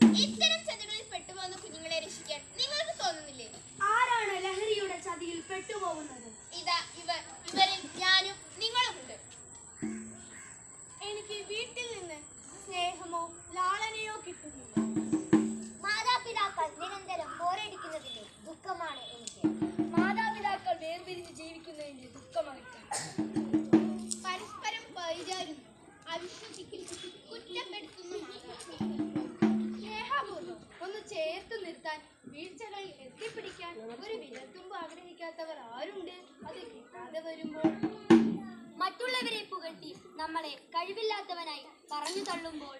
ഇത്തരം ചതികളിൽ പെട്ടുപോകുന്ന കുഞ്ഞുങ്ങളെ രക്ഷിക്കാൻ നിങ്ങൾക്ക് തോന്നുന്നില്ലേ? ആരാണ് ലഹരിയുടെ ചതിയിൽ പെട്ടുപോകുന്നത്? ഇതാ ഇവരിൽ ഞാനും നിങ്ങളുമുണ്ട്. എനിക്ക് വീട്ടിൽ നിന്ന് സ്നേഹമോ ലാളനയോ കിട്ടുന്നില്ല. മാതാപിതാക്കൾ നിരന്തരം പോരടിക്കുന്നതിന്റെ ദുഃഖമാണ് എനിക്ക്. മാതാപിതാക്കൾ വേർപിരിഞ്ഞ് ജീവിക്കുന്നതിന്റെ ദുഃഖമായിട്ടാണ്. പരസ്പരം പരിചാരുന്നു, അവിശ്വസിക്കുന്നു, കുറ്റപ്പെടുത്തുന്നു. സ്നേഹപൂർവ്വം ഒന്ന് ചേർത്ത് നിർത്താൻ, വീഴ്ചകളിൽ എത്തിപ്പിടിക്കാൻ ഒരു വിരൽത്തുമ്പ് ആഗ്രഹിക്കാത്തവർ ആരുണ്ട്? അത് കിട്ടാതെ വരുമ്പോൾ, മറ്റുള്ളവരെ പുകഴ്ത്തി നമ്മളെ കഴിവില്ലാത്തവനായി പറഞ്ഞു തള്ളുമ്പോൾ